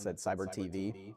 said Cyber TV.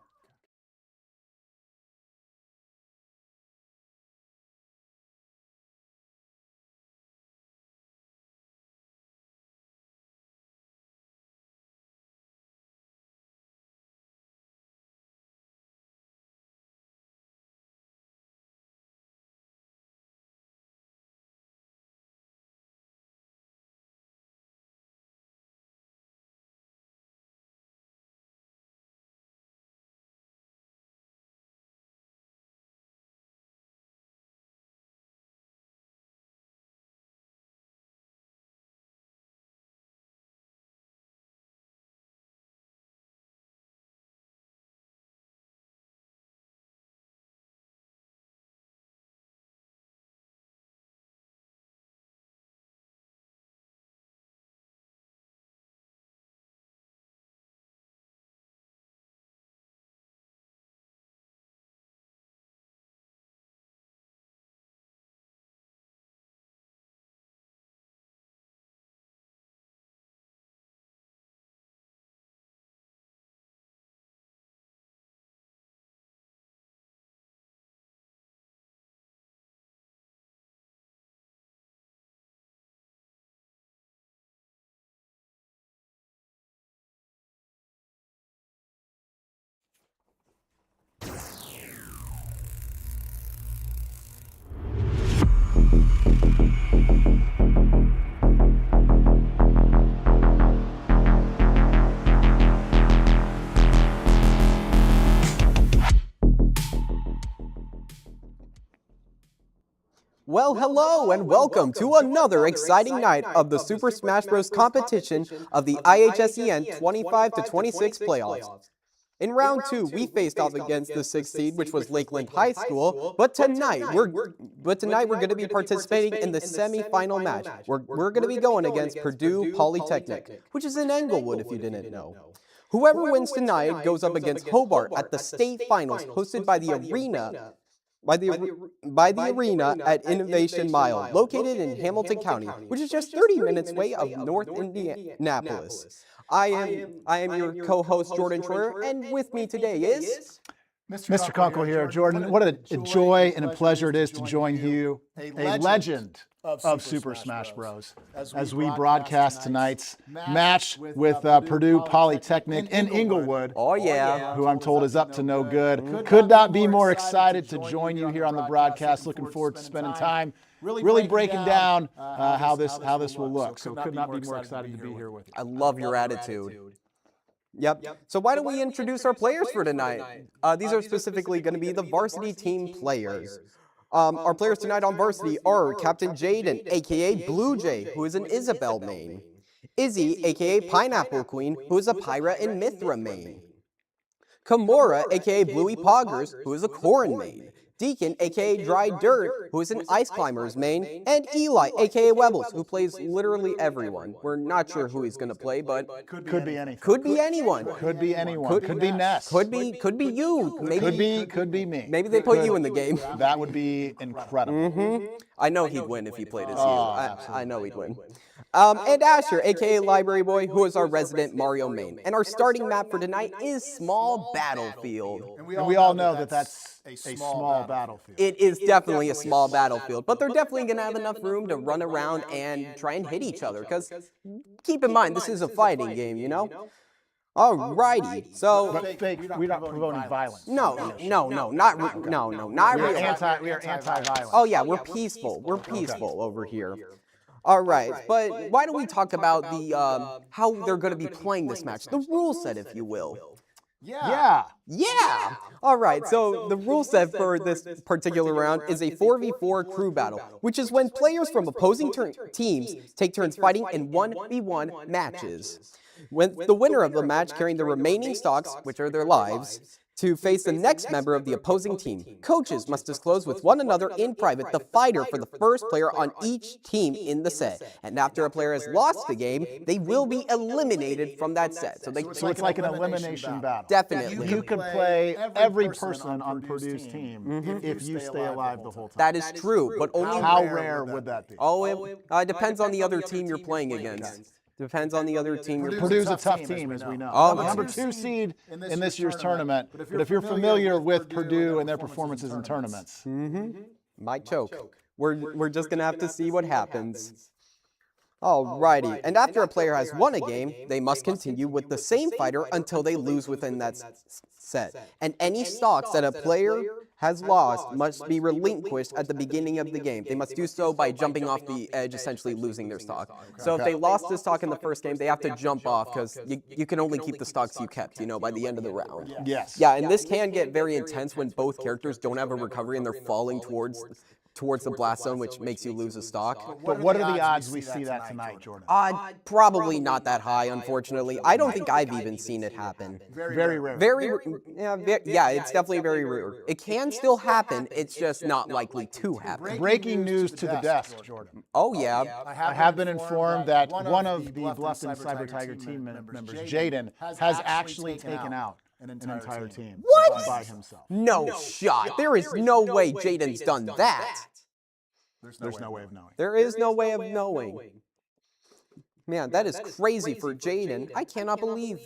Well, hello and welcome to another exciting night of the Super Smash Bros. Competition of the IHSEN 25 to 26 playoffs. In round 2, we faced off against the 6th seed, which was Lakeland High School, but tonight we're going to be participating in the semi-final match. We're going to be going against Purdue Polytechnic, which is in Englewood if you didn't know. Whoever wins tonight goes up against Hobart at the state finals hosted by the arena at Innovation Mile, located in Hamilton County, which is just 30 minutes away of North Indianapolis. I am your co-host, Jordan Troyer, and with me today is Mr. Conkle here. Jordan, what a joy and a pleasure it is to join you, a legend of Super Smash Bros. As we broadcast tonight's match with Purdue Polytechnic in Englewood. Oh yeah, who I'm told is up to no good. Could not be more excited to join you here on the broadcast. Looking forward to spending time really breaking down how this will look. So could not be more excited to be here with you. I love your attitude. Yep. So why don't we introduce our players for tonight? These are specifically going to be the varsity team players. Our players tonight on varsity are Captain Jaden, a.k.a. Blue Jay, who is an Isabel main. Izzy, a.k.a. Pineapple Queen, who is a Pyra and Mithra main. Kimura, a.k.a. Bluey Poggers, who is a Corrin main. Deacon, a.k.a. Dry Dirt, who is an Ice Climbers main, and Eli, a.k.a. Webbles, who plays literally everyone. We're not sure who he's going to play, but could be anything. Could be anyone. Could be anyone. Could be Ness. Could be you. Maybe could be me. Maybe they put you in the game. That would be incredible. I know he'd win if he played as you. I know he'd win. And Asher, a.k.a. Library Boy, who is our resident Mario main. And our starting map for tonight is Small Battlefield. And we all know that that's a small battlefield. It is definitely a small battlefield, but they're definitely going to have enough room to run around and try and hit each other, because keep in mind, this is a fighting game, you know? Alrighty, so... But fake, we're not promoting violence. No, not real. We are anti-violence. Oh yeah, we're peaceful. We're peaceful over here. All right, but why don't we talk about the how they're going to be playing this match, the rule set, if you will. Yeah. All right, so the rule set for this particular round is a 4v4 crew battle, which is when players from opposing teams take turns fighting in 1v1 matches. When the winner of the match carrying the remaining stocks, which are their lives, to face the next member of the opposing team. Coaches must disclose with one another in private the fighter for the first player on each team in the set. And after a player has lost the game, they will be eliminated from that set. So it's like an elimination battle. Definitely. You could play every person on Purdue's team if you stay alive the whole time. That is true, but only... How rare would that be? Oh, it depends on the other team you're playing against. Depends on the other team. Purdue's a tough team, as we know. Oh, Number 2 seed in this year's tournament. But if you're familiar with Purdue and their performances in tournaments, Might choke. We're just gonna have to see what happens. Alrighty, and after a player has won a game, they must continue with the same fighter until they lose within that set. And any stocks that a player has lost must be relinquished at the beginning of the game. They must do so by jumping off the edge, essentially losing their stock. So if they lost the stock in the first game, they have to jump off because you can only keep the stocks you kept, by the end of the round. yes. Yeah, and this can get very intense when both characters don't have a recovery and they're falling towards the blast zone, which makes you lose a stock. But what are the odds we see that tonight, Jordan? Probably not that high, unfortunately. I don't think I've even seen it happen. Very rare. Yeah, it's definitely very rare. It can still happen, it's just not likely to happen. Breaking news to the desk, Jordan. Oh, yeah. I have been informed that one of the Bluffton Cyber Tiger team members, Jaden, has actually taken out an entire team by himself. No shot. There is no way Jaden's done that. There's no way of knowing. There is no way of knowing. Man, that is crazy for Jaden. I cannot believe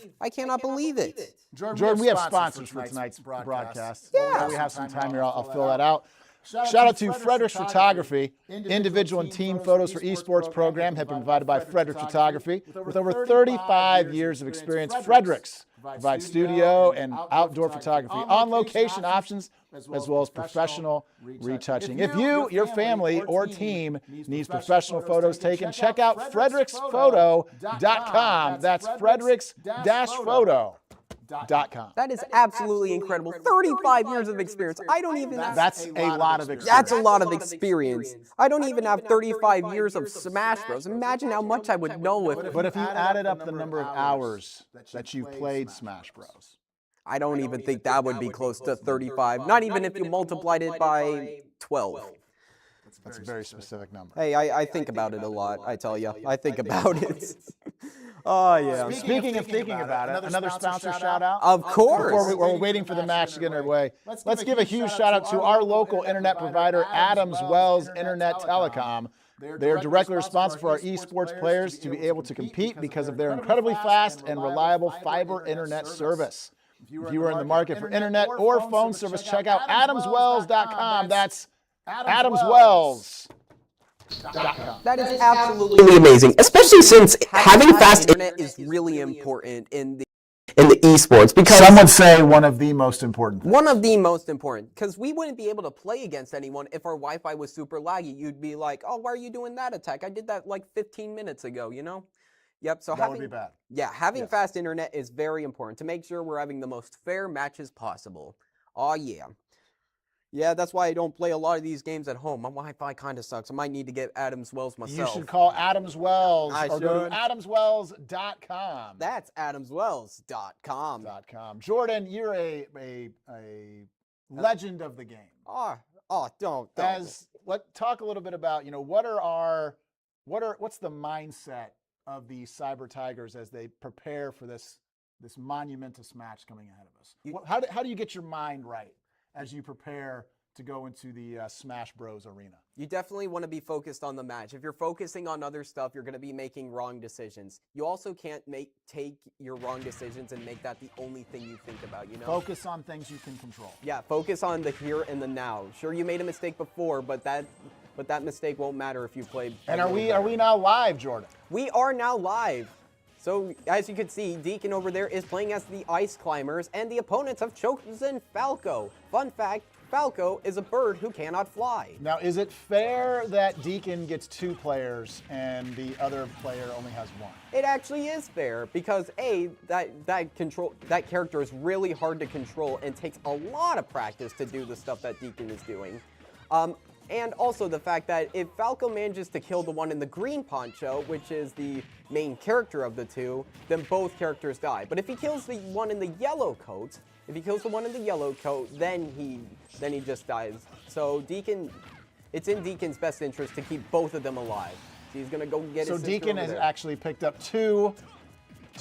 it. Jordan, we have sponsors for tonight's broadcast. Yeah. We have some time here. I'll fill that out. Shout out to Frederick's Photography. Individual and team photos for esports program have been provided by Frederick's Photography. With over 35 years of experience, Frederick's provides studio and outdoor photography, on-location options, as well as professional retouching. If you, your family, or team needs professional photos taken, check out fredericksphoto.com. That's frederick's-photo.com. That is absolutely incredible. 35 years of experience. I don't even have... That's a lot of experience. That's a lot of experience. I don't even have 35 years of Smash Bros. Imagine how much I would know if... But if you added up the number of hours that you've played Smash Bros. I don't even think that would be close to 35. Not even if you multiplied it by 12. That's a very specific number. Hey, I think about it a lot, I tell you. I think about it. Oh, yeah. Speaking of thinking about it, another sponsor shout out? Of course. Before we're waiting for the match to get underway, let's give a huge shout out to our local internet provider, Adams Wells Internet Telecom. They are directly responsible for our esports players to be able to compete because of their incredibly fast and reliable fiber internet service. If you are in the market for internet or phone service, check out adamswells.com. That's adamswells.com. That is absolutely amazing, especially since having fast internet is really important in the esports, because some would say one of the most important things. One of the most important, because we wouldn't be able to play against anyone if our Wi-Fi was super laggy. You'd be like, oh, why are you doing that attack? I did that like 15 minutes ago, Yep, so that would be bad. Yeah, having fast internet is very important to make sure we're having the most fair matches possible. Oh, yeah. Yeah, that's why I don't play a lot of these games at home. My Wi-Fi kind of sucks. I might need to get Adams Wells myself. You should call Adams Wells or go to adamswells.com. That's adamswells.com. Jordan, you're a legend of the game. Don't. Let's talk a little bit about, what's the mindset of the Cyber Tigers as they prepare for this monumentous match coming ahead of us? How do you get your mind right as you prepare to go into the Smash Bros arena? You definitely want to be focused on the match. If you're focusing on other stuff, you're going to be making wrong decisions. You also can't take your wrong decisions and make that the only thing you think about, Focus on things you can control. Yeah, focus on the here and the now. Sure, you made a mistake before, but that mistake won't matter if you play. And are we now live, Jordan? We are now live. So, as you can see, Deacon over there is playing as the Ice Climbers, and the opponents have chosen Falco. Fun fact, Falco is a bird who cannot fly. Now, is it fair that Deacon gets 2 players and the other player only has 1? It actually is fair, because that character is really hard to control and takes a lot of practice to do the stuff that Deacon is doing. And also the fact that if Falco manages to kill the one in the green poncho, which is the main character of the two, then both characters die. But if he kills the one in the yellow coat, then he just dies. So Deacon, it's in Deacon's best interest to keep both of them alive. So he's gonna go get his sister. So Deacon has actually picked up two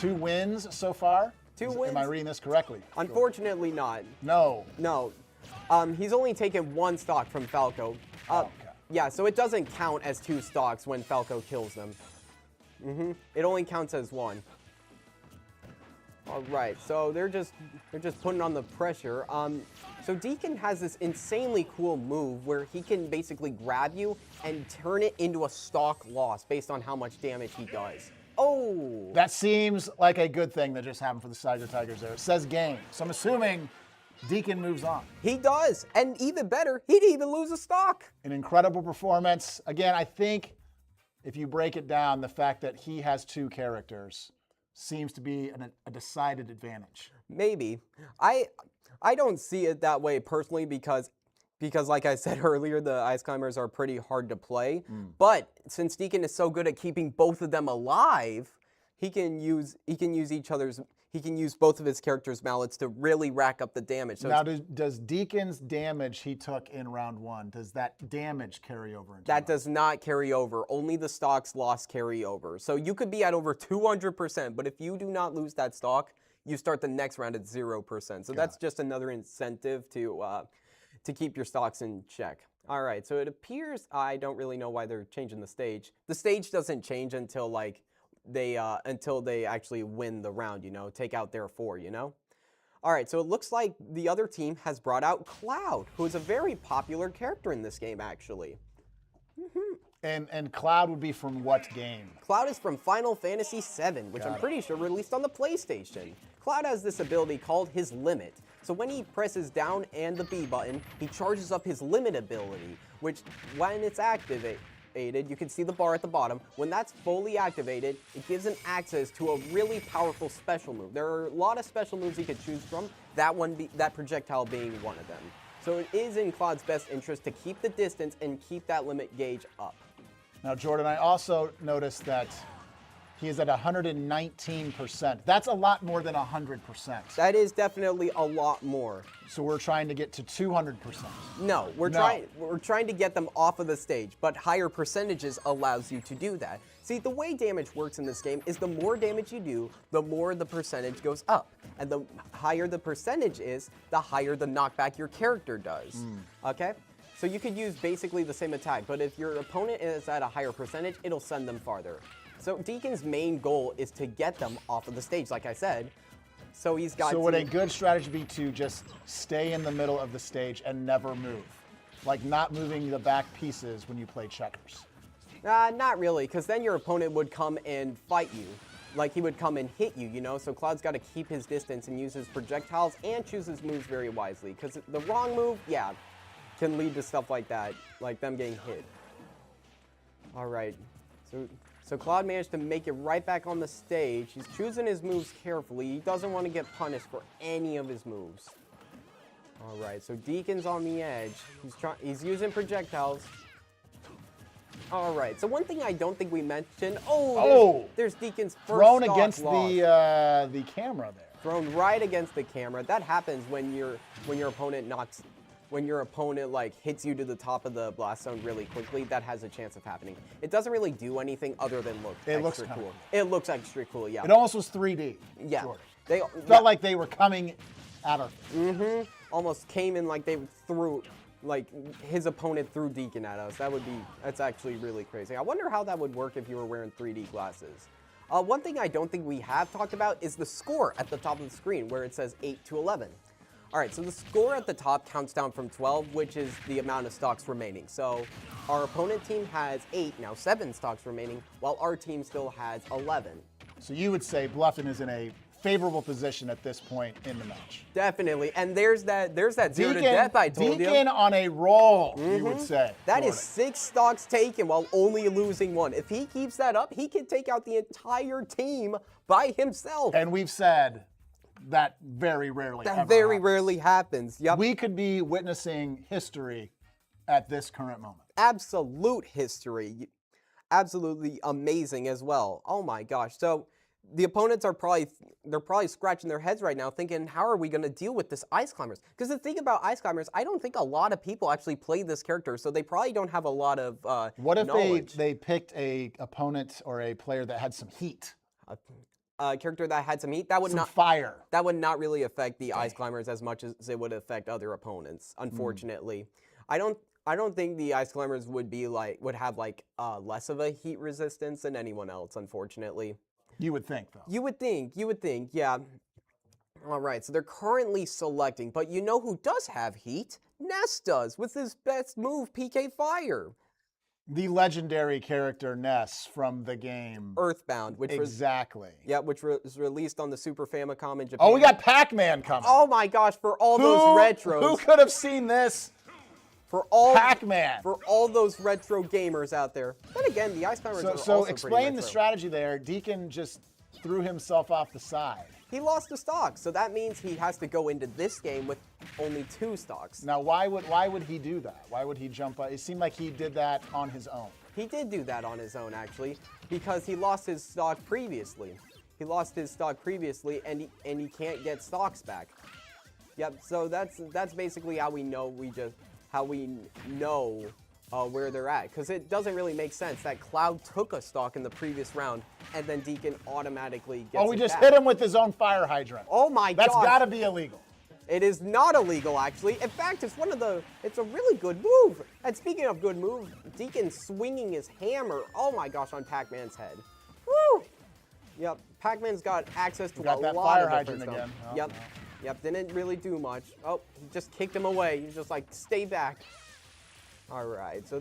wins so far? 2 wins? Am I reading this correctly? Unfortunately not. No. He's only taken 1 stock from Falco. Okay. Yeah, so it doesn't count as 2 stocks when Falco kills them. It only counts as one. All right, so they're just putting on the pressure. So Deacon has this insanely cool move where he can basically grab you and turn it into a stock loss based on how much damage he does. Oh! That seems like a good thing that just happened for the Tiger Tigers there. It says game, so I'm assuming Deacon moves on. He does, and even better, he'd even lose a stock. An incredible performance. Again, I think if you break it down, the fact that he has 2 characters seems to be a decided advantage. Maybe. I don't see it that way personally because like I said earlier, the Ice Climbers are pretty hard to play. But since Deacon is so good at keeping both of them alive, he can use both of his characters' mallets to really rack up the damage. So now, does Deacon's damage he took in round 1, does that damage carry over into that does not carry over. Only the stock's loss carry over. So you could be at over 200%, but if you do not lose that stock, you start the next round at 0%. So that's just another incentive to keep your stocks in check. All right, so it appears, I don't really know why they're changing the stage. The stage doesn't change until they actually win the round, take out their 4, All right, so it looks like the other team has brought out Cloud, who is a very popular character in this game, actually. And Cloud would be from what game? Cloud is from Final Fantasy VII, which I'm pretty sure released on the PlayStation. Cloud has this ability called his Limit. So when he presses down and the B button, he charges up his Limit ability, which when it's activated, you can see the bar at the bottom. When that's fully activated, it gives an access to a really powerful special move. There are a lot of special moves he could choose from, that projectile being one of them. So it is in Cloud's best interest to keep the distance and keep that limit gauge up. Now, Jordan, I also noticed that he is at 119%. That's a lot more than 100%. That is definitely a lot more. So we're trying to get to 200%. No, we're trying to get them off of the stage, but higher percentages allows you to do that. See, the way damage works in this game is the more damage you do, the more the percentage goes up. And the higher the percentage is, the higher the knockback your character does. Okay? So you could use basically the same attack, but if your opponent is at a higher percentage, it'll send them farther. So Deacon's main goal is to get them off of the stage, like I said. So he's got. So would a good strategy be to just stay in the middle of the stage and never move? Like not moving the back pieces when you play checkers? Not really, because then your opponent would come and fight you. Like he would come and hit you, So Cloud's got to keep his distance and use his projectiles and choose his moves very wisely. Because the wrong move, can lead to stuff like that, like them getting hit. All right, so Cloud managed to make it right back on the stage. He's choosing his moves carefully. He doesn't want to get punished for any of his moves. All right, so Deacon's on the edge. He's using projectiles. All right, so one thing I don't think we mentioned. There's Deacon's first thrown stock against loss. the camera there. Thrown right against the camera. That happens when your opponent like hits you to the top of the blast zone really quickly. That has a chance of happening. It doesn't really do anything other than look extra cool. It looks extra cool, yeah. It almost was 3D. Yeah. Jordan. Felt like they were coming at us. Almost came in like they threw, like his opponent threw Deacon at us. That's actually really crazy. I wonder how that would work if you were wearing 3D glasses. One thing I don't think we have talked about is the score at the top of the screen where it says 8 to 11. All right, so the score at the top counts down from 12, which is the amount of stocks remaining. So our opponent team has 8, now 7 stocks remaining, while our team still has 11. So you would say Bluffton is in a favorable position at this point in the match. Definitely, and there's that zero to death I told you. Deacon on a roll, you would say. That is 6 stocks taken while only losing 1. If he keeps that up, he can take out the entire team by himself. And we've said that very rarely rarely happens. Yep. We could be witnessing history at this current moment. Absolute history. Absolutely amazing as well. Oh my gosh. So the opponents are probably scratching their heads right now thinking, how are we going to deal with this Ice Climbers? Because the thing about Ice Climbers, I don't think a lot of people actually play this character, so they probably don't have a lot of What if knowledge. they picked a opponent or a player that had some heat? A character that had some heat, that would some not fire. That would not really affect the Ice Climbers as much as it would affect other opponents, unfortunately. I don't think the Ice Climbers would have less of a heat resistance than anyone else, unfortunately. You would think, though. You would think, yeah. All right, so they're currently selecting, but you know who does have heat? Ness does, with his best move, PK Fire. The legendary character Ness from the game Earthbound, which was released on the Super Famicom in Japan. Oh, we got Pac-Man coming. Oh my gosh, for all those retros. Who could have seen this? For all Pac-Man. For all those retro gamers out there. Then again, the Ice Climbers are also So pretty explain the retro. strategy there. Deacon just threw himself off the side. He lost a stock, so that means he has to go into this game with only 2 stocks. Now, why would he do that? Why would he jump up? It seemed like he did that on his own. He did do that on his own, actually, because he lost his stock previously. He lost his stock previously, and he can't get stocks back. Yep. So that's basically how we know where they're at, because it doesn't really make sense that Cloud took a stock in the previous round, and then Deacon automatically gets. Oh, we just back. hit him with his own fire hydrant. Oh my god. That's got to be illegal. It is not illegal, actually. In fact, it's a really good move. And speaking of good move, Deacon swinging his hammer, oh my gosh, on Pac-Man's head. Woo! Yep, Pac-Man's got access to a lot of fire different hydrant stuff. again. Oh, yep, no. Yep, didn't really do much. Oh, he just kicked him away. He's just like, stay back. All right, so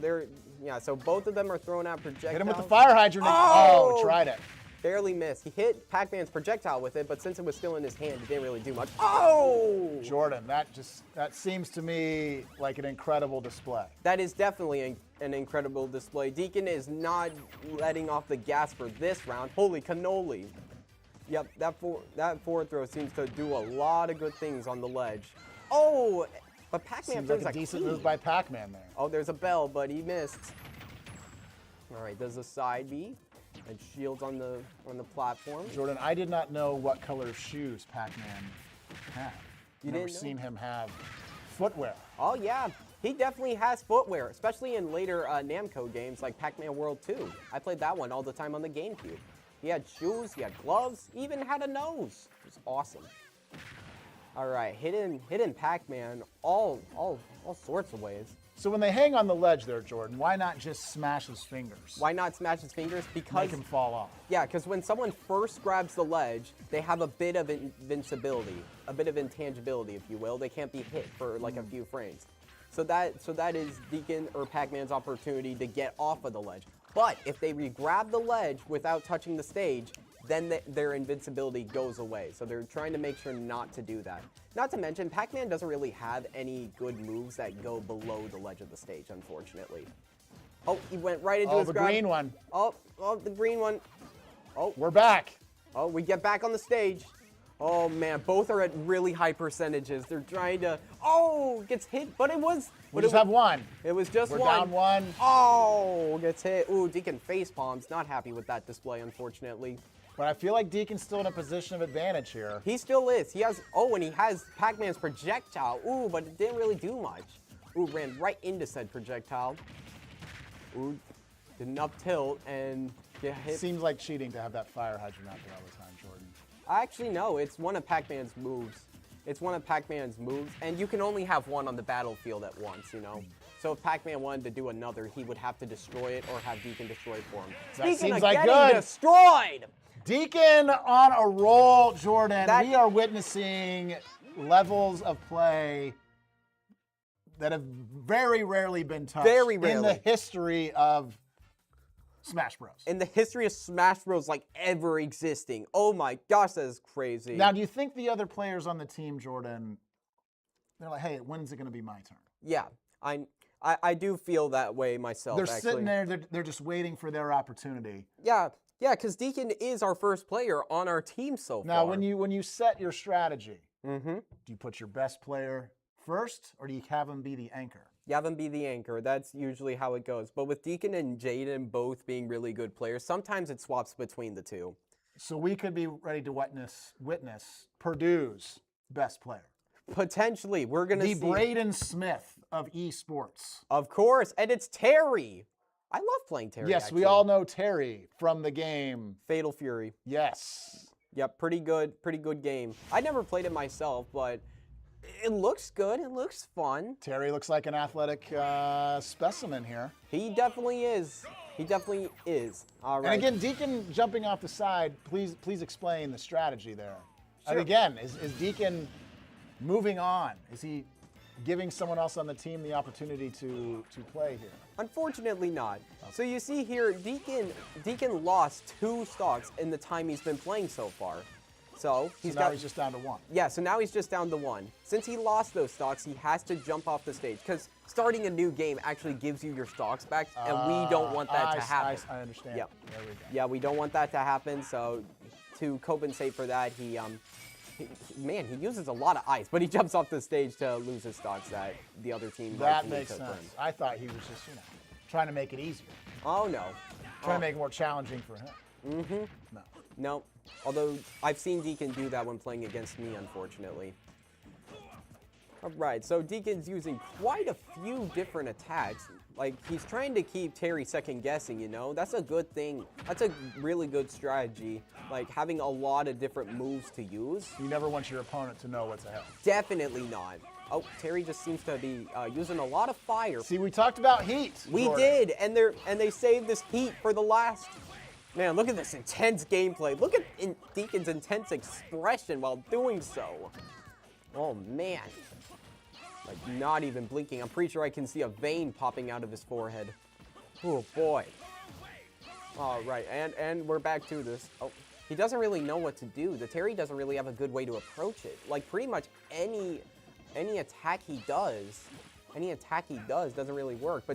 so both of them are throwing out projectiles. Hit him with the fire hydrant. Oh, tried it. Barely missed. He hit Pac-Man's projectile with it, but since it was still in his hand, it didn't really do much. Oh! Jordan, that seems to me like an incredible display. That is definitely an incredible display. Deacon is not letting off the gas for this round. Holy cannoli. Yep, that forward throw seems to do a lot of good things on the ledge. Oh, but Pac-Man seems throws like a decent move by Pac-Man there. Oh, there's a bell, but he missed. All right, there's a side B. And shields on the platform. Jordan, I did not know what color shoes Pac-Man had. You Never didn't know? seen him have footwear. Oh yeah, he definitely has footwear, especially in later Namco games like Pac-Man World 2. I played that one all the time on the GameCube. He had shoes, he had gloves, he even had a nose. It was awesome. All right, hidden Pac-Man all sorts of ways. So when they hang on the ledge there, Jordan, why not just smash his fingers? Why not smash his fingers? Because make him fall off. Yeah, because when someone first grabs the ledge, they have a bit of invincibility, a bit of intangibility, if you will. They can't be hit for like a few frames. So that is Deacon or Pac-Man's opportunity to get off of the ledge. But if they re-grab the ledge without touching the stage, then their invincibility goes away. So they're trying to make sure not to do that. Not to mention, Pac-Man doesn't really have any good moves that go below the ledge of the stage, unfortunately. Oh, he went right into his grab. Oh, the green one. Oh, the green one. Oh, we're back. Oh, we get back on the stage. Oh man, both are at really high percentages. They're trying to, gets hit, but it was. We just have one. It was just one. We're down one. Oh, gets hit. Ooh, Deacon face palms. Not happy with that display, unfortunately. But I feel like Deacon's still in a position of advantage here. He still is. He has, and he has Pac-Man's projectile. Ooh, but it didn't really do much. Ooh, ran right into said projectile. Ooh, did an up tilt and get hit. Seems like cheating to have that fire hydrant out there all the time, Jordan. Actually, no, it's one of Pac-Man's moves. It's one of Pac-Man's moves, and you can only have one on the battlefield at once, you know? So if Pac-Man wanted to do another, he would have to destroy it or have Deacon destroy it for him. That Speaking seems of like getting good. destroyed! Deacon on a roll, Jordan. We are witnessing levels of play that have very rarely been touched in the history of Smash Bros. In the history of Smash Bros. Like ever existing. Oh my gosh, that is crazy. Now, do you think the other players on the team, Jordan, they're like, hey, when's it going to be my turn? Yeah, I do feel that way myself, They're sitting there, they're just waiting for their opportunity. Yeah, because Deacon is our first player on our team so far. Now, when you set your strategy, do you put your best player first, or do you have him be the anchor? You have him be the anchor. That's usually how it goes. But with Deacon and Jaden both being really good players, sometimes it swaps between the two. So we could be ready to witness Purdue's best player. Potentially. We're going to see. The Braden Smith of esports. Of course. And it's Terry. I love playing Terry, Yes, actually. we all know Terry from the game Fatal Fury. Yes. Yep, pretty good game. I never played it myself, but It looks good. It looks fun. Terry looks like an athletic specimen here. He definitely is. He definitely is. All right. And again, Deacon jumping off the side, please explain the strategy there. Sure. And again, is Deacon moving on? Is he giving someone else on the team the opportunity to play here? Unfortunately not. Okay. So you see here, Deacon lost 2 stocks in the time he's been playing so far. So he's just down to 1. Yeah, so now he's just down to 1. Since he lost those stocks, he has to jump off the stage because starting a new game actually gives you your stocks back, and we don't want that to happen. I understand. Yep. There we go. Yeah, we don't want that to happen. So to compensate for that, he uses a lot of ice, but he jumps off the stage to lose his stocks that the other team. That makes sense. I thought he was just trying to make it easier. Oh no. Trying to make it more challenging for him. Mm-hmm. No. No. Although I've seen Deacon do that when playing against me, unfortunately. All right, so Deacon's using quite a few different attacks. Like, he's trying to keep Terry second guessing, you know? That's a good thing. That's a really good strategy. Like, having a lot of different moves to use. You never want your opponent to know what's ahead. Definitely not. Oh, Terry just seems to be using a lot of fire. See, we talked about heat. We did, and they saved this heat for the last. Man, look at this intense gameplay. Look at Deacon's intense expression while doing so. Oh, man. Like, not even blinking. I'm pretty sure I can see a vein popping out of his forehead. Oh, boy. All right, and we're back to this. Oh, he doesn't really know what to do. The Terry doesn't really have a good way to approach it. Like, pretty much any attack he does doesn't really work.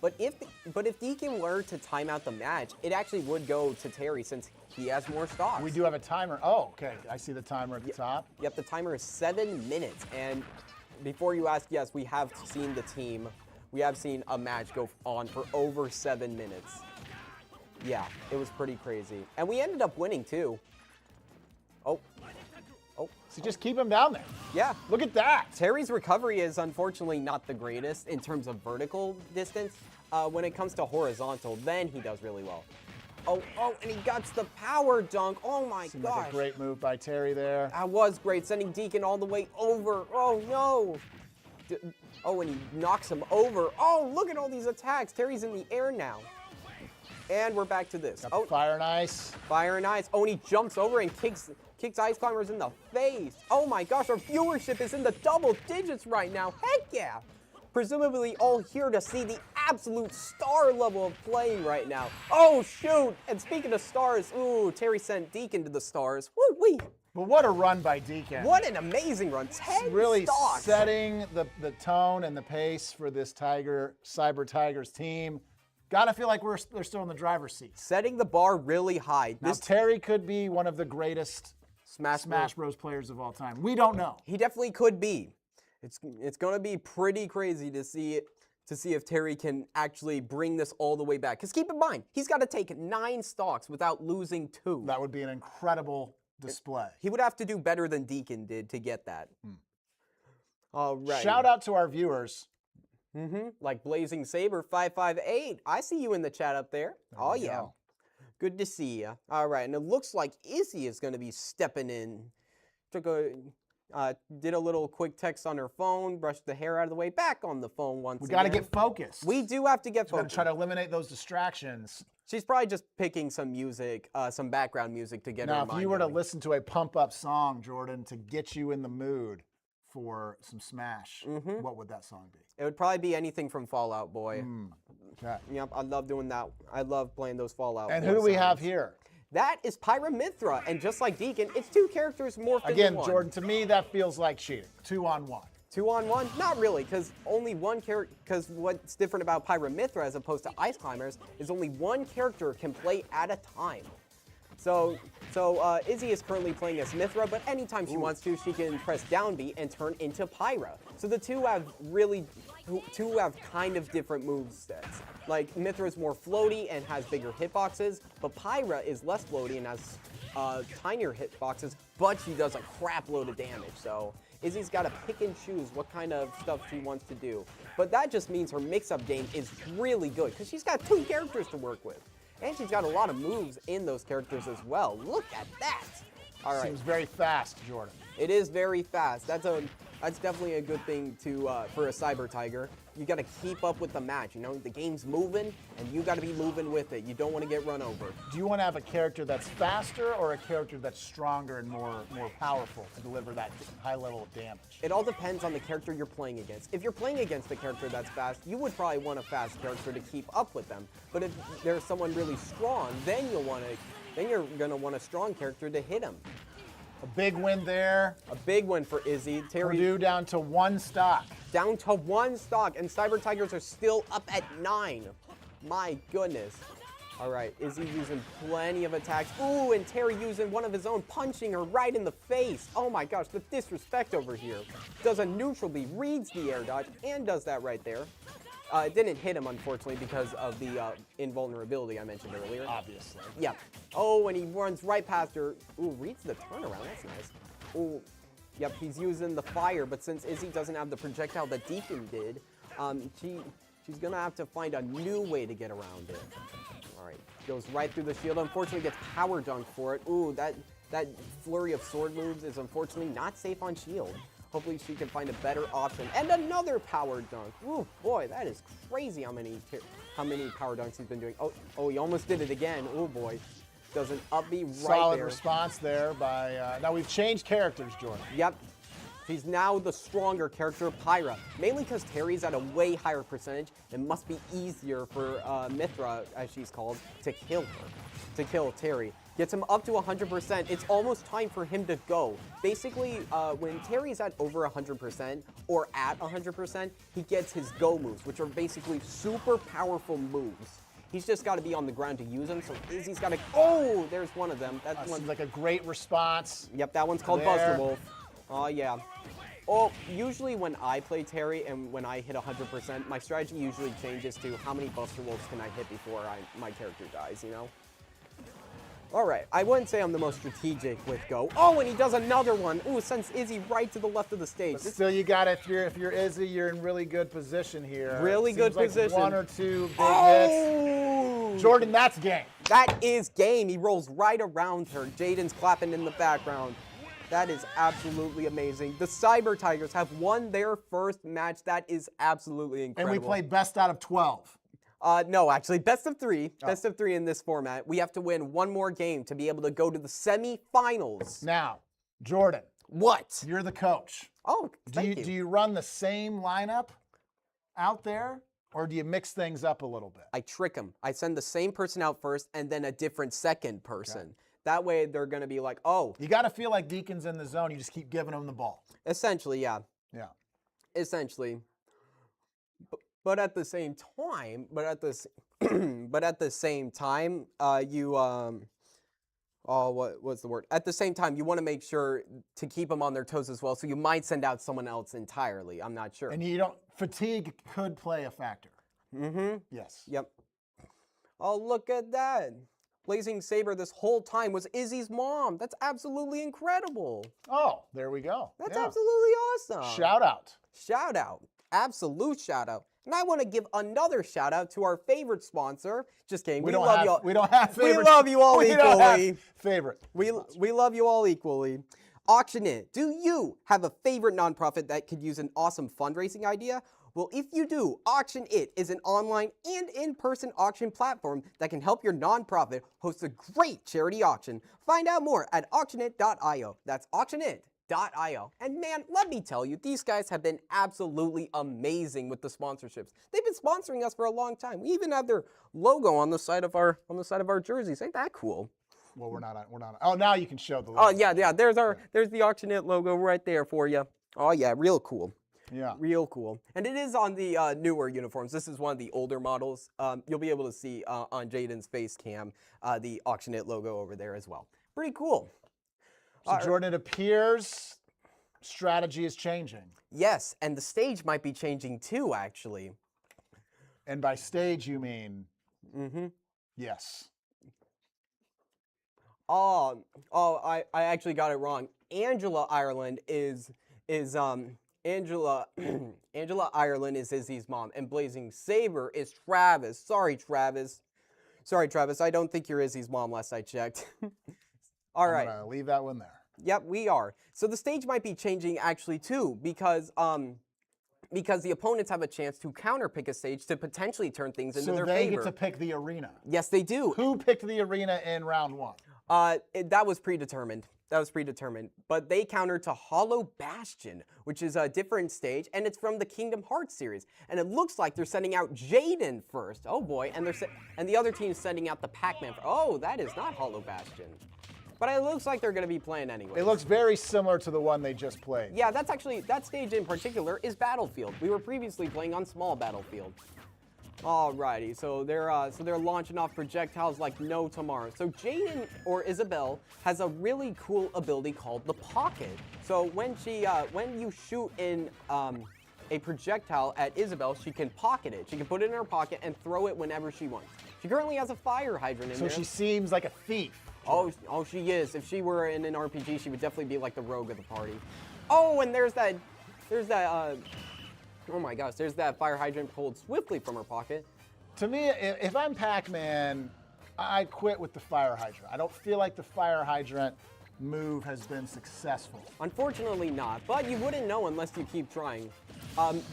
But if Deacon were to time out the match, it actually would go to Terry since he has more stocks. We do have a timer. Oh, okay. I see the timer at the top. Yep, the timer is 7 minutes. And before you ask, yes, we have seen the team. We have seen a match go on for over 7 minutes. Yeah, it was pretty crazy. And we ended up winning too. Oh. So just keep him down there. Yeah. Look at that. Terry's recovery is unfortunately not the greatest in terms of vertical distance. When it comes to horizontal, then he does really well. Oh, and he got the power dunk. Oh my gosh. Like a great move by Terry there. That was great, sending Deacon all the way over. Oh no. And he knocks him over. Oh, look at all these attacks. Terry's in the air now. And we're back to this. Oh, fire and ice. Fire and ice. Oh, and he jumps over and kicks Ice Climbers in the face. Oh my gosh, our viewership is in the double digits right now. Heck yeah. Presumably all here to see the absolute star level of playing right now. Oh shoot. And speaking of stars, ooh, Terry sent Deacon to the stars. Woo-wee. But what a run by Deacon. What an amazing run. 10 really stocks. Setting the tone and the pace for this Cyber Tigers team. Gotta feel like they're still in the driver's seat. Setting the bar really high. Now, Terry could be one of the greatest Smash Bros players of all time. We don't know. He definitely could be. It's going to be pretty crazy to see if Terry can actually bring this all the way back. Because keep in mind, he's got to take 9 stocks without losing 2. That would be an incredible display. He would have to do better than Deacon did to get that. All right. Shout out to our viewers. Like Blazing Saber 558. I see you in the chat up there. Oh yeah. Go. Good to see you. All right, and it looks like Izzy is going to be stepping in. Did a little quick text on her phone, brushed the hair out of the way, back on the phone once again. We got to get focused. We do have to get focused. We're going to try to eliminate those distractions. She's probably just picking some music, some background music to get her mind Now, if you were to going. listen to a pump-up song, Jordan, to get you in the mood for some Smash, what would that song be? It would probably be anything from Fallout Boy. Okay. Yep, I love doing that. I love playing those Fallout And Boy who do we songs. have here? That is Pyramithra, and just like Deacon, it's 2 characters morphed into Again, one. Jordan, to me, that feels like cheating. 2-on-1. 2-on-1? Not really, because only one character. Because what's different about Pyramithra as opposed to Ice Climbers is only one character can play at a time. So Izzy is currently playing as Mithra, but anytime she wants to, she can press down B and turn into Pyra. So the two have kind of different move sets. Like Mithra is more floaty and has bigger hitboxes, but Pyra is less floaty and has tinier hitboxes, but she does a crap load of damage. So Izzy's got to pick and choose what kind of stuff she wants to do. But that just means her mix-up game is really good because she's got 2 characters to work with. And she's got a lot of moves in those characters as well. Look at that. All right. Seems very fast, Jordan. It is very fast. That's a That's definitely a good thing to for a Cyber Tiger. You got to keep up with the match. You know, the game's moving, and you got to be moving with it. You don't want to get run over. Do you want to have a character that's faster or a character that's stronger and more powerful to deliver that high level of damage? It all depends on the character you're playing against. If you're playing against a character that's fast, you would probably want a fast character to keep up with them. But if there's someone really strong, then you're gonna want a strong character to hit him. A big win there. A big win for Izzy. Terry Purdue down to 1 stock. down to 1 stock, and Cyber Tigers are still up at 9. My goodness. All right, Izzy using plenty of attacks. Ooh, and Terry using one of his own, punching her right in the face. Oh my gosh, the disrespect over here. Does a neutral B, reads the air dodge, and does that right there. It didn't hit him, unfortunately, because of the invulnerability I mentioned earlier. Obviously. Yeah. Oh, and he runs right past her. Ooh, reads the turnaround. That's nice. Ooh. Yep, he's using the fire, but since Izzy doesn't have the projectile that Deacon did, she's going to have to find a new way to get around it. All right. Goes right through the shield. Unfortunately, gets power dunked for it. Ooh, that flurry of sword moves is unfortunately not safe on shield. Hopefully she can find a better option. And another power dunk. Ooh, boy, that is crazy how many power dunks he's been doing. Oh, he almost did it again. Oh boy. Does an up B right Solid there. response there by, now we've changed characters, Jordan. Yep. She's now the stronger character, Pyra. Mainly because Terry's at a way higher percentage. It must be easier for Mithra, as she's called, to kill her. To kill Terry. Gets him up to 100%. It's almost time for him to go. Basically, when Terry's at over 100% or at 100%, he gets his go moves, which are basically super powerful moves. He's just got to be on the ground to use them, so Izzy's got to... Oh, there's one of them. That Seems like a great response. Yep, that one's called Buster Wolf. Oh, yeah. Oh, usually when I play Terry and when I hit 100%, my strategy usually changes to how many Buster Wolves can I hit before my character dies, you know? All right, I wouldn't say I'm the most strategic with Go. Oh, and he does another one. Ooh, sends Izzy right to the left of the stage. Still, you got it. If you're Izzy, you're in really good position here. Really good position. 1 or 2 big hits. Jordan, that's game. That is game. He rolls right around her. Jaden's clapping in the background. That is absolutely amazing. The Cyber Tigers have won their first match. That is absolutely incredible. And we played best out of 12. No, actually, best of 3. Best of 3 in this format. We have to win 1 more game to be able to go to the semifinals. Now, Jordan. What? You're the coach. Oh, thank you. Do you run the same lineup out there, or do you mix things up a little bit? I trick them. I send the same person out first and then a different second person. Okay. That way, they're going to be like, oh. You got to feel like Deacon's in the zone. You just keep giving them the ball. Essentially, yeah. Yeah. Essentially. But at the same time, what's the word? At the same time, you want to make sure to keep them on their toes as well. So you might send out someone else entirely. I'm not sure. And fatigue could play a factor. Mm-hmm. Yes. Yep. Oh, look at that. Blazing Saber this whole time was Izzy's mom. That's absolutely incredible. Oh, there we go. That's absolutely awesome. Shout out. Shout out. Absolute shout out. And I want to give another shout out to our favorite sponsor. Just kidding. We love you all. We don't have favorites. We love you all equally. Don't have favorite. We love you all equally. Auction It. Do you have a favorite nonprofit that could use an awesome fundraising idea? Well, if you do, Auction It is an online and in-person auction platform that can help your nonprofit host a great charity auction. Find out more at auctionit.io. That's auctionit.io. And man, let me tell you, these guys have been absolutely amazing with the sponsorships. They've been sponsoring us for a long time. We even have their logo on the side of our jerseys. Ain't that cool? Well, we're not on. Oh, now you can show the logo. Oh yeah. There's the Auction It logo right there for you. Oh yeah, real cool. Yeah. Real cool. And it is on the newer uniforms. This is one of the older models. You'll be able to see on Jaden's face cam the Auction It logo over there as well. Pretty cool. So Jordan, it appears strategy is changing. Yes, and the stage might be changing too, actually. And by stage, you mean? Mm-hmm. Yes. I actually got it wrong. Angela Ireland is Angela Ireland is Izzy's mom, and Blazing Saber is Travis. Sorry, Travis. I don't think you're Izzy's mom last I checked. All right. I'm gonna leave that one there. Yep, we are. So the stage might be changing actually too, because the opponents have a chance to counterpick a stage to potentially turn things into their So they favor. get to pick the arena. Yes, they do. Who picked the arena in round 1? That was predetermined. But they countered to Hollow Bastion, which is a different stage, and it's from the Kingdom Hearts series. And it looks like they're sending out Jaden first. Oh boy, and the other team is sending out the Pac-Man. Oh, that is not Hollow Bastion. But it looks like they're going to be playing anyway. It looks very similar to the one they just played. Yeah, that's actually, that stage in particular is Battlefield. We were previously playing on Small Battlefield. Alrighty, so they're launching off projectiles like no tomorrow. So Jaden, or Isabelle, has a really cool ability called the Pocket. So when you shoot in a projectile at Isabelle, she can pocket it. She can put it in her pocket and throw it whenever she wants. She currently has a fire hydrant in there. So she seems like a thief. Oh, she is. If she were in an RPG, she would definitely be like the rogue of the party. Oh, and there's that, oh my gosh, there's that fire hydrant pulled swiftly from her pocket. To me, if I'm Pac-Man, I'd quit with the fire hydrant. I don't feel like the fire hydrant move has been successful. Unfortunately not, but you wouldn't know unless you keep trying.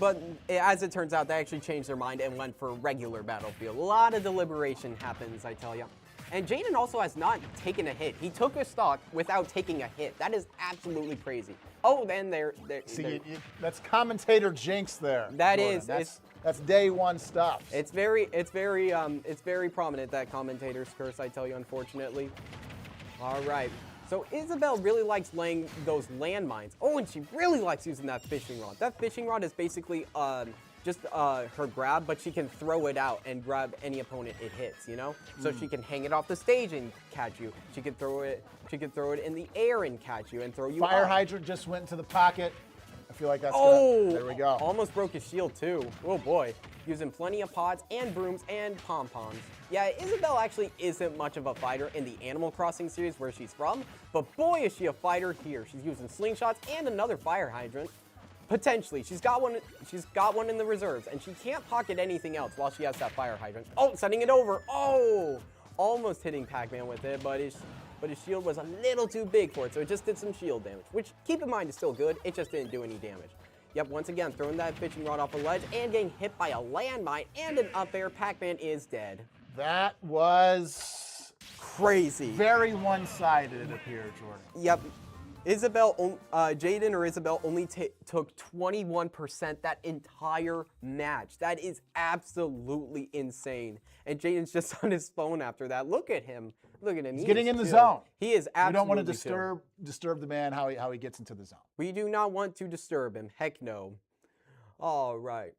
But as it turns out, they actually changed their mind and went for regular Battlefield. A lot of deliberation happens, I tell you. And Jaden also has not taken a hit. He took a stock without taking a hit. That is absolutely crazy. Oh, then See, that's commentator jinx there. That Jordan. is. That's day one stuff. It's very prominent, that commentator's curse, I tell you, unfortunately. All right. So Isabelle really likes laying those landmines. Oh, and she really likes using that fishing rod. That fishing rod is basically just her grab, but she can throw it out and grab any opponent it hits, you know? So she can hang it off the stage and catch you. She can throw it in the air and catch you and throw you Fire up. hydrant just went into the pocket. I feel like that's there we go. Almost broke his shield too. Oh boy. Using plenty of pods and brooms and pom-poms. Yeah, Isabelle actually isn't much of a fighter in the Animal Crossing series where she's from, but boy is she a fighter here. She's using slingshots and another fire hydrant. Potentially. She's got one in the reserves, and she can't pocket anything else while she has that fire hydrant. Oh, sending it over. Oh! Almost hitting Pac-Man with it, but his shield was a little too big for it, so it just did some shield damage, which, keep in mind, is still good. It just didn't do any damage. Yep, once again, throwing that fishing rod off a ledge and getting hit by a landmine and an up air. Pac-Man is dead. That was crazy. Very one-sided, it appeared, Jordan. Yep. Jaden or Isabelle only took 21% that entire match. That is absolutely insane. And Jaden's just on his phone after that. Look at him. Look at him. He's getting in the zone. He is absolutely. We don't want to disturb the man how he gets into the zone. We do not want to disturb him. Heck no. All right.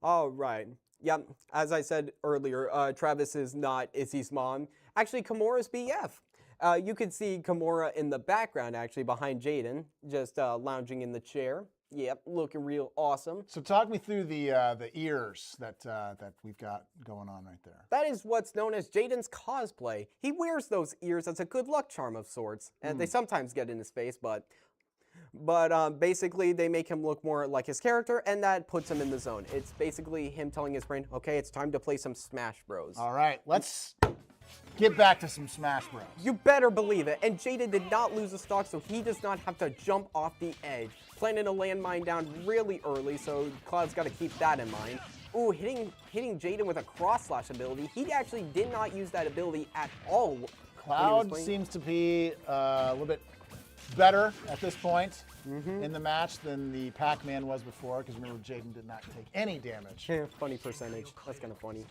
All right. Yep. As I said earlier, Travis is not Izzy's mom. Actually, Kimura's BF. You can see Kimura in the background, actually, behind Jaden, just lounging in the chair. Yep, looking real awesome. So talk me through the ears that we've got going on right there. That is what's known as Jaden's cosplay. He wears those ears as a good luck charm of sorts, and they sometimes get in his face, but basically they make him look more like his character, and that puts him in the zone. It's basically him telling his brain, okay, it's time to play some Smash Bros. All right, let's get back to some Smash Bros. You better believe it. And Jaden did not lose a stock, so he does not have to jump off the edge. Planting a landmine down really early, so Cloud's got to keep that in mind. Ooh, hitting Jaden with a cross slash ability. He actually did not use that ability at all. Cloud seems to be a little bit better at this point in the match than the Pac-Man was before, because remember, Jaden did not take any damage. Yeah, funny percentage. That's kind of funny.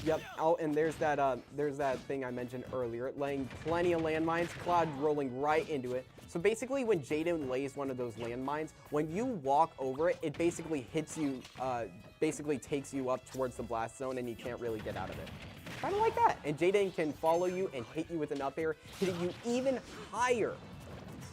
Yep. Oh, and there's that thing I mentioned earlier, laying plenty of landmines. Cloud rolling right into it. So basically, when Jaden lays one of those landmines, when you walk over it, it basically hits you, basically takes you up towards the blast zone, and you can't really get out of it. Kind of like that. And Jaden can follow you and hit you with an up air, hitting you even higher.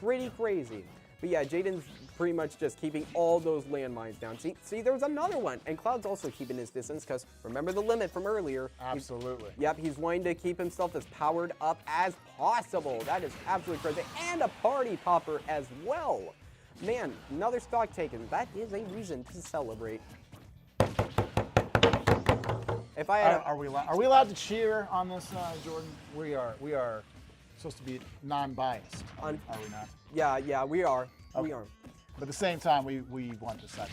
Pretty crazy. But yeah, Jaden's pretty much just keeping all those landmines down. See, there was another one. And Cloud's also keeping his distance, because remember the limit from earlier. Absolutely. He's wanting to keep himself as powered up as possible. That is absolutely crazy. And a party popper as well. Man, another stock taken. That is a reason to celebrate. If I had are we allowed to cheer on this, Jordan? We are supposed to be non-biased, are we not? Yeah, we are. Okay. We are. But at the same time, we want to decide.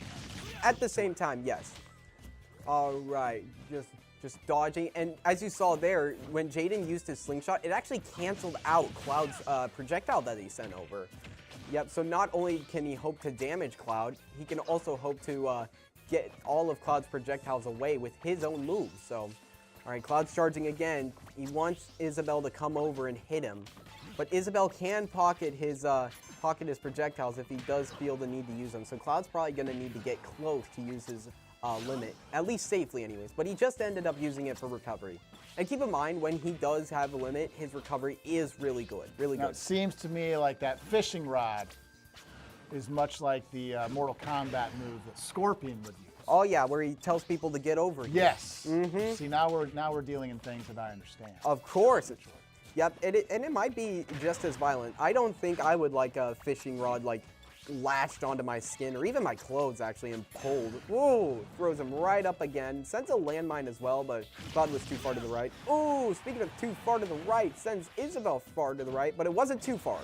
At the same time, yes. All right, just dodging. And as you saw there, when Jaden used his slingshot, it actually canceled out Cloud's projectile that he sent over. Yep, so not only can he hope to damage Cloud, he can also hope to get all of Cloud's projectiles away with his own moves. So, all right, Cloud's charging again. He wants Isabelle to come over and hit him. But Isabelle can pocket his projectiles if he does feel the need to use them. So Cloud's probably going to need to get close to use his limit, at least safely anyways. But he just ended up using it for recovery. And keep in mind, when he does have a limit, his recovery is really good, really Now, good. it seems to me like that fishing rod is much like the Mortal Kombat move that Scorpion would use. Oh yeah, where he tells people to get over here. Yes. See, now we're dealing in things that I understand. Of course. Yep, and it might be just as violent. I don't think I would like a fishing rod like lashed onto my skin or even my clothes actually and pulled. Whoa, throws him right up again. Sends a landmine as well, but Cloud was too far to the right. Oh, speaking of too far to the right, sends Isabelle far to the right, but it wasn't too far.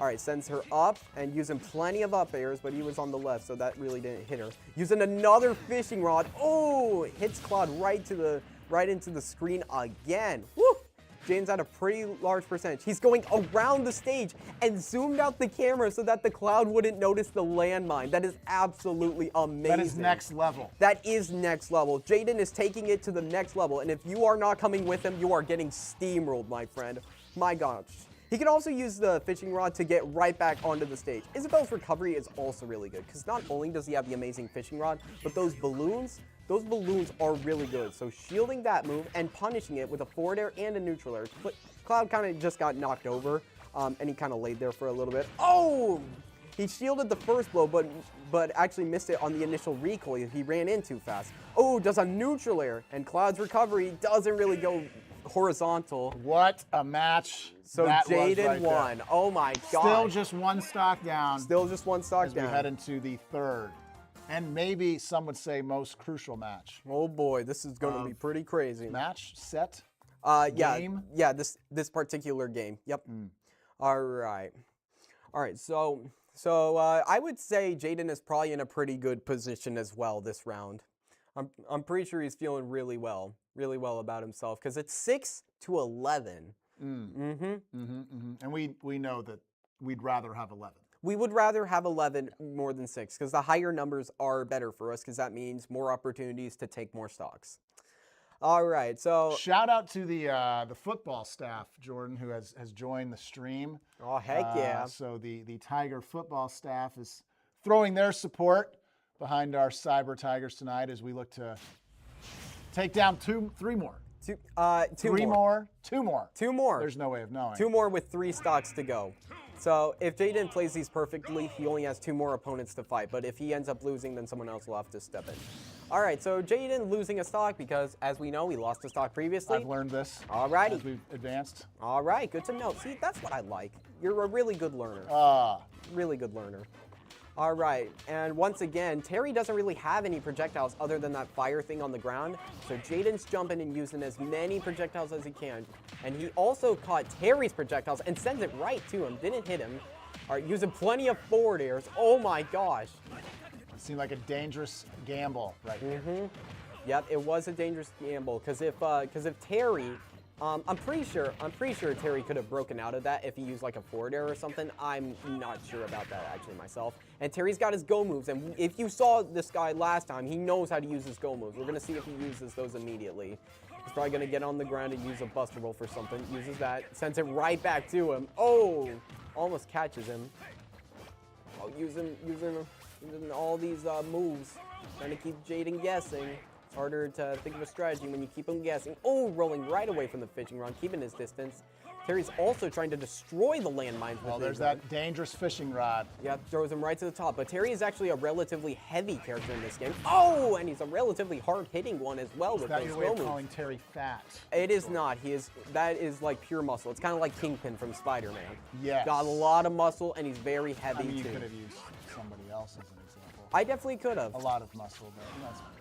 All right, sends her up and using plenty of up airs, but he was on the left, so that really didn't hit her. Using another fishing rod. Oh, hits Cloud right into the screen again. Woo! Jaden's at a pretty large percentage. He's going around the stage and zoomed out the camera so that the Cloud wouldn't notice the landmine. That is absolutely amazing. That is next level. That is next level. Jaden is taking it to the next level, and if you are not coming with him, you are getting steamrolled, my friend. My gosh. He can also use the fishing rod to get right back onto the stage. Isabelle's recovery is also really good, because not only does he have the amazing fishing rod, but those balloons are really good. So shielding that move and punishing it with a forward air and a neutral air. Cloud kind of just got knocked over, and he kind of laid there for a little bit. Oh! He shielded the first blow, but actually missed it on the initial recoil. He ran in too fast. Oh, does a neutral air, and Cloud's recovery doesn't really go horizontal. What a match. So that Jaden right won. there. Oh my god. Still just one stock down. Still just one stock as down. we head into the third, and maybe some would say most crucial match. Oh boy, this is going to be pretty crazy. Match, set, game? Yeah, this particular game. Yep. All right. So I would say Jaden is probably in a pretty good position as well this round. I'm pretty sure he's feeling really well about himself because it's 6-11. And we know that we'd rather have 11. We would rather have 11 more than 6 because the higher numbers are better for us because that means more opportunities to take more stocks. All right, so shout out to the football staff, Jordan, who has joined the stream. Oh heck yeah! So the Tiger football staff is throwing their support behind our Cyber Tigers tonight as we look to take down three more. Two more. There's no way of knowing. 2 more with 3 stocks to go. So if Jaden plays these perfectly, he only has 2 more opponents to fight. But if he ends up losing, then someone else will have to step in. All right, so Jaden losing a stock because, as we know, he lost a stock previously. I've learned this. All righty. As we've advanced. All right, good to know. See, that's what I like. You're a really good learner. Really good learner. All right, and once again, Terry doesn't really have any projectiles other than that fire thing on the ground, so Jaden's jumping and using as many projectiles as he can. And he also caught Terry's projectiles and sends it right to him, didn't hit him. All right, using plenty of forward airs. Oh my gosh. It seemed like a dangerous gamble right here. Yep, it was a dangerous gamble, because if Terry, I'm pretty sure Terry could have broken out of that if he used like a forward air or something. I'm not sure about that actually myself. And Terry's got his go moves, and if you saw this guy last time, he knows how to use his go moves. We're gonna see if he uses those immediately. He's probably gonna get on the ground and use a buster roll for something. Uses that, sends it right back to him. Oh, almost catches him. Oh, using all these moves, trying to keep Jaden guessing. It's harder to think of a strategy when you keep him guessing. Oh, rolling right away from the fishing rod, keeping his distance. Terry's also trying to destroy the landmines. Well, there's that dangerous fishing rod. Yep, throws him right to the top. But Terry is actually a relatively heavy character in this game. Oh, and he's a relatively hard-hitting one as well with those go moves. Is that your way of calling Terry fat? It is not. That is like pure muscle. It's kind of like Kingpin from Spider-Man. Yes. Got a lot of muscle, and he's very heavy, you too. could have used somebody else as an example. I definitely could have. A lot of muscle, but that's fine.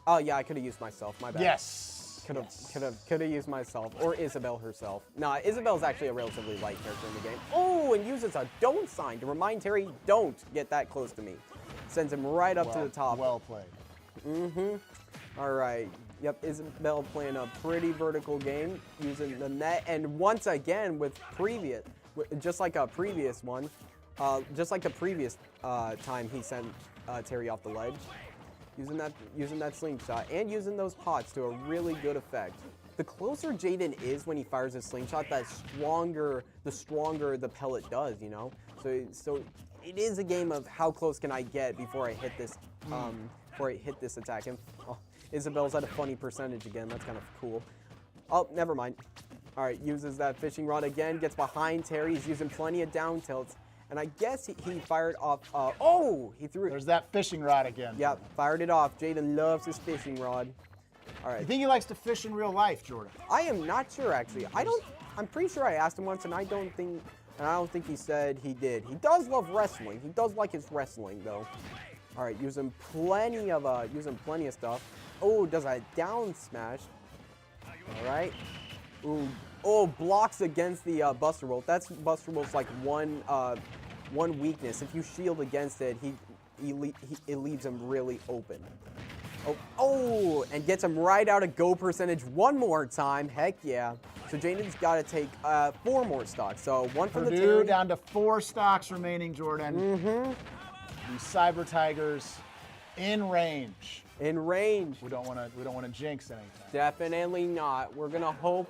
Oh, yeah, I could have used myself. My bad. Yes. Could have used myself or Isabel herself. Nah, Isabel's actually a relatively light character in the game. Oh, and uses a don't sign to remind Terry, don't get that close to me. Sends him right up to the top. Well played. All right. Yep, Isabel playing a pretty vertical game using the net, and once again just like a previous one, just like the previous time he sent Terry off the ledge. Using that slingshot and using those pots to a really good effect. The closer Jaden is when he fires his slingshot, the stronger the pellet does, you know? So it is a game of how close can I get before I hit this attack. And Isabel's at a funny percentage again. That's kind of cool. Oh, never mind. All right, uses that fishing rod again, gets behind Terry. He's using plenty of down tilts. And I guess he fired off, he threw it. There's that fishing rod again. Yep, fired it off. Jaden loves his fishing rod. All right. You think he likes to fish in real life, Jordan? I am not sure, actually. I'm pretty sure I asked him once, and I don't think he said he did. He does love wrestling. He does like his wrestling, though. All right, using plenty of stuff. Oh, does a down smash. All right. Ooh. Oh, blocks against the Buster Wolf. That's Buster Wolf's like one weakness. If you shield against it, it leaves him really open. Oh, and gets him right out of go percentage one more time. Heck yeah. So Jaden's got to take 4 more stocks. So 1 from the Purdue Terry. down to 4 stocks remaining, Jordan. The Cyber Tigers in range. In range. We don't want to jinx anything. Definitely not. We're gonna hope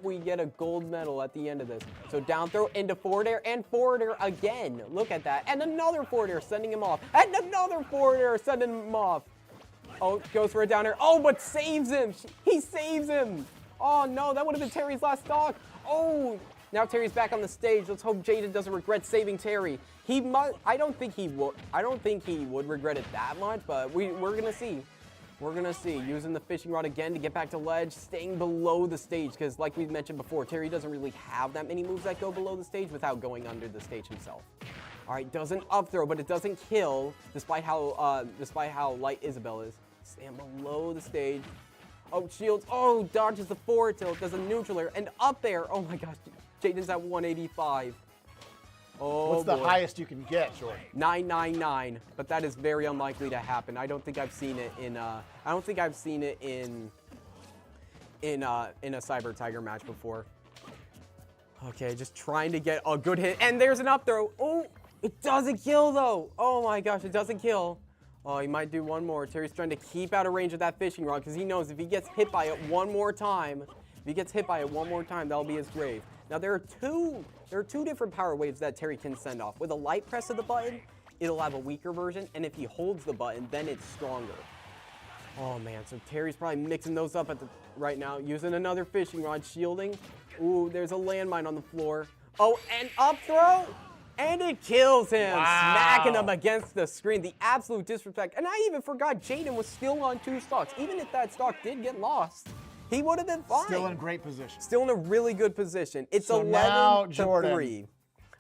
we get a gold medal at the end of this. So down throw into forward air and forward air again. Look at that. And another forward air sending him off. And another forward air sending him off. Oh, goes for a down air. Oh, but saves him. He saves him. Oh no, that would have been Terry's last stock. Oh, now Terry's back on the stage. Let's hope Jaden doesn't regret saving Terry. He might. I don't think he would regret it that much, but we're gonna see. We're gonna see. Using the fishing rod again to get back to ledge, staying below the stage, because like we mentioned before, Terry doesn't really have that many moves that go below the stage without going under the stage himself. All right, doesn't up throw, but it doesn't kill, despite how light Isabel is. Staying below the stage. Oh, shields. Oh, dodges the forward tilt, does a neutral air, and up there. Oh my gosh, Jaden's at 185. Oh, what's the highest you can get, Jordan? 999, but that is very unlikely to happen. I don't think I've seen it in a Cyber Tiger match before. Okay, just trying to get a good hit, and there's an up throw. Oh, it doesn't kill though. Oh my gosh, it doesn't kill. Oh, he might do one more. Terry's trying to keep out of range of that fishing rod because he knows if he gets hit by it one more time, that'll be his grave. Now there are two different power waves that Terry can send off. With a light press of the button, it'll have a weaker version, and if he holds the button, then it's stronger. Oh man, so Terry's probably mixing those up right now, using another fishing rod, shielding. Ooh, there's a landmine on the floor. Oh, and up throw, and it kills him, smacking him against the screen. The absolute disrespect. And I even forgot Jaden was still on 2 stocks. Even if that stock did get lost, he would have been fine. Still in great position. Still in a really good position. It's so 11 now, to Jordan, 3.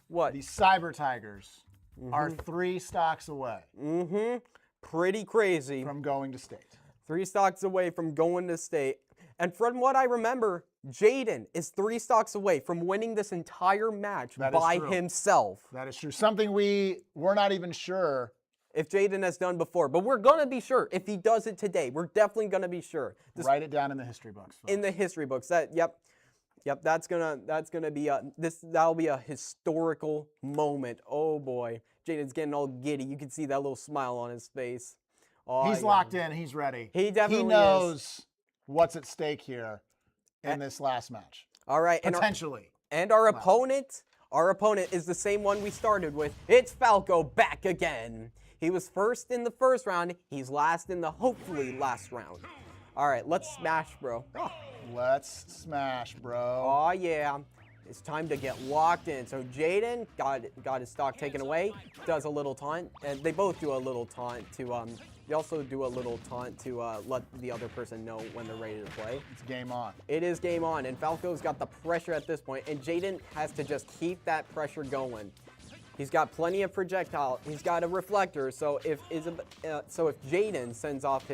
What? The Cyber Tigers are 3 stocks away. Pretty crazy. From going to state. 3 stocks away from going to state. And from what I remember, Jaden is 3 stocks away from winning this entire match by himself. That is true. Something we're not even sure if Jaden has done before, but we're gonna be sure if he does it today. We're definitely gonna be sure. Write it down in the history books. Folks. In the history books. Yep. That's gonna be that'll be a historical moment. Oh boy, Jaden's getting all giddy. You can see that little smile on his face. Oh, he's locked in. He's ready. He definitely knows what's at stake here in this last match. All right, potentially. And our opponent is the same one we started with. It's Falco back again. He was first in the first round. He's last in the hopefully last round. All right, let's smash, bro. Let's smash, bro. Oh, yeah. It's time to get locked in. So Jaden got his stock taken away, does a little taunt, and they both do a little taunt to, they also do a little taunt to let the other person know when they're ready to play. It's game on. It is game on, and Falco's got the pressure at this point, and Jaden has to just keep that pressure going. He's got plenty of projectile. He's got a reflector, so if Jaden sends off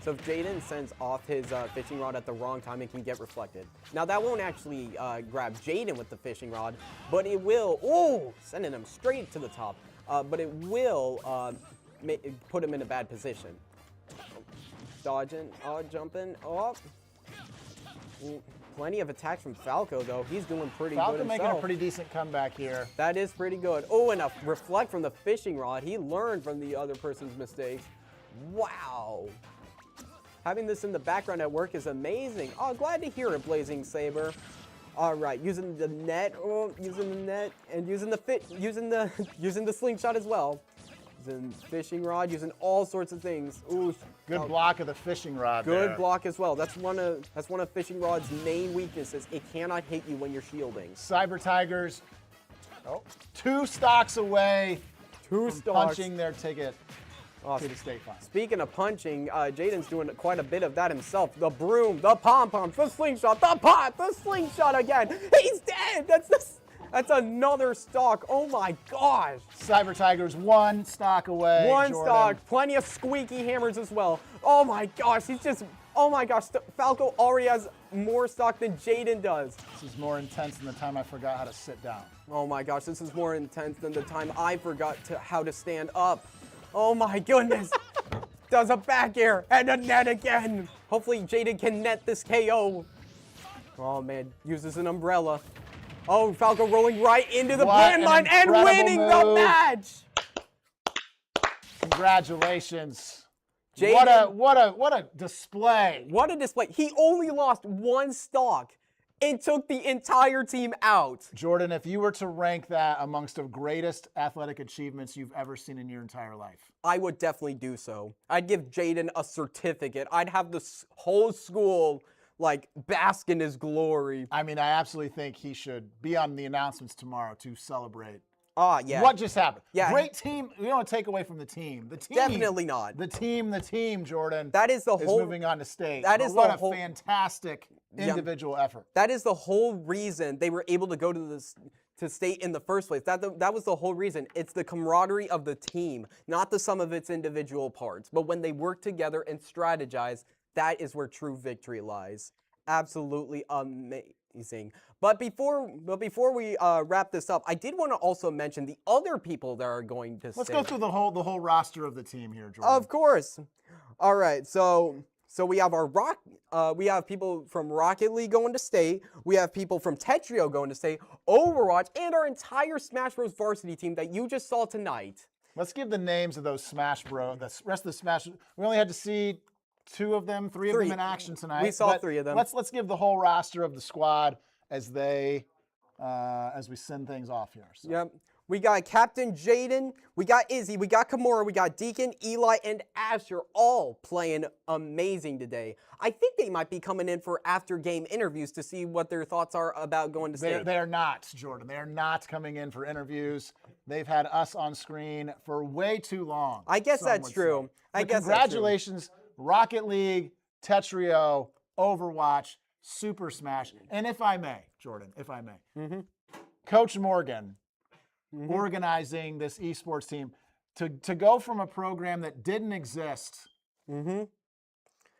So if Jaden sends off his fishing rod at the wrong time, it can get reflected. Now that won't actually grab Jaden with the fishing rod, but it will, sending him straight to the top. But it will put him in a bad position. Dodging, jumping, Plenty of attacks from Falco, though. He's doing pretty good himself. Falco making a pretty decent comeback here. That is pretty good. Oh, and a reflect from the fishing rod. He learned from the other person's mistakes. Wow. Having this in the background at work is amazing. Oh, glad to hear it, Blazing Saber. All right, using the net, using the net, and using the slingshot as well. Using fishing rod, using all sorts of things. Ooh, good block of the fishing rod. Good block as well. That's one of fishing rod's main weaknesses. It cannot hit you when you're shielding. Cyber Tigers, 2 stocks away. From punching their ticket to the state final. Speaking of punching, Jaden's doing quite a bit of that himself. The broom, the pom-poms, the slingshot, the pot, the slingshot again. He's dead. That's another stock. Oh my gosh. Cyber Tigers 1 stock away. One Jordan. stock. Plenty of squeaky hammers as well. Oh my gosh. Oh my gosh. Falco already has more stock than Jaden does. This is more intense than the time I forgot how to sit down. Oh my gosh. This is more intense than the time I forgot how to stand up. Oh my goodness. Does a back air and a net again. Hopefully Jaden can net this KO. Oh man. Uses an umbrella. Oh, Falco rolling right into the landmine and winning the match. Congratulations. Jaden, what a display. What a display. He only lost 1 stock and took the entire team out. Jordan, if you were to rank that amongst the greatest athletic achievements you've ever seen in your entire life, I would definitely do so. I'd give Jaden a certificate. I'd have the whole school bask in his glory. I mean, I absolutely think he should be on the announcements tomorrow to celebrate. Yeah. What just happened? Yeah. Great team. We don't take away from the team. The team. Definitely not. The team, Jordan. That is the whole. Is moving on to state. That is what a fantastic individual effort. That is the whole reason they were able to go to state in the first place. That was the whole reason. It's the camaraderie of the team, not the sum of its individual parts. But when they work together and strategize, that is where true victory lies. Absolutely amazing. But before we wrap this up, I did want to also mention the other people that are going to Let's go through the whole roster of the team here, Jordan. Of course. All right. So we have we have people from Rocket League going to state. We have people from Tetrio going to state, Overwatch, and our entire Smash Bros. Varsity team that you just saw tonight. Let's give the names of those Smash Bros. The rest of the Smash. We only had to see 2 of them, 3 of them in action tonight. We saw 3 of them. Let's give the whole roster of the squad as we send things off here. So. Yep. We got Captain Jaden, we got Izzy, we got Kimura, we got Deacon, Eli, and Asher all playing amazing today. I think they might be coming in for after-game interviews to see what their thoughts are about going to state. They are not, Jordan. They are not coming in for interviews. They've had us on screen for way too long. I guess that's true. Congratulations, Rocket League, Tetrio, Overwatch, Super Smash, and if I may, Jordan, Coach Morgan organizing this esports team to go from a program that didn't exist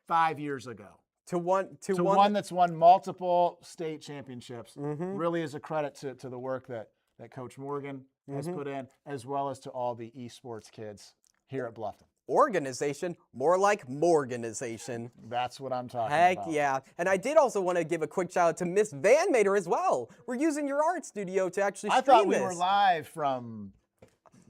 5 years ago to one that's won multiple state championships really is a credit to the work that Coach Morgan has put in, as well as to all the esports kids here at Bluffton. Organization, more like Morganization. That's what I'm talking about. Heck yeah. And I did also want to give a quick shout out to Miss Van Mater as well. We're using your art studio to actually stream I thought we this. were live from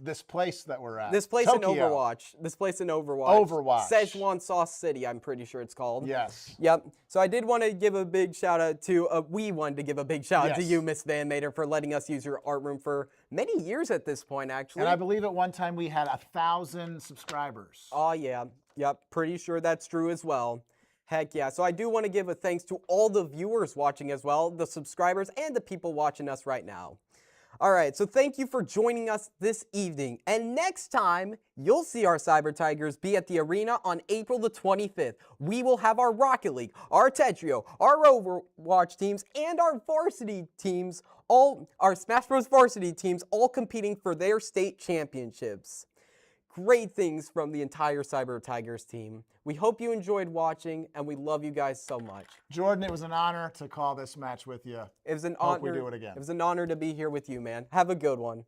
this place that we're at. This place Tokyo. in Overwatch. This place in Overwatch. Overwatch. Szechuan Sauce City, I'm pretty sure it's called. Yes. Yep. So I did want to give a big shout out to, we wanted to give a big shout out to you, Miss Van Mater, for letting us use your art room for many years at this point, actually. And I believe at one time we had 1,000 subscribers. Oh, yeah. Yep. Pretty sure that's true as well. Heck yeah. So I do want to give a thanks to all the viewers watching as well, the subscribers, and the people watching us right now. All right, so thank you for joining us this evening. And next time, you'll see our Cyber Tigers be at the arena on April the 25th. We will have our Rocket League, our Tetrio, our Overwatch teams, and our varsity teams, our Smash Bros. Varsity teams, all competing for their state championships. great things from the entire Cyber Tigers team. We hope you enjoyed watching, and we love you guys so much. Jordan, it was an honor to call this match with you. It was an Hope honor. we do it again. It was an honor to be here with you, man. Have a good one.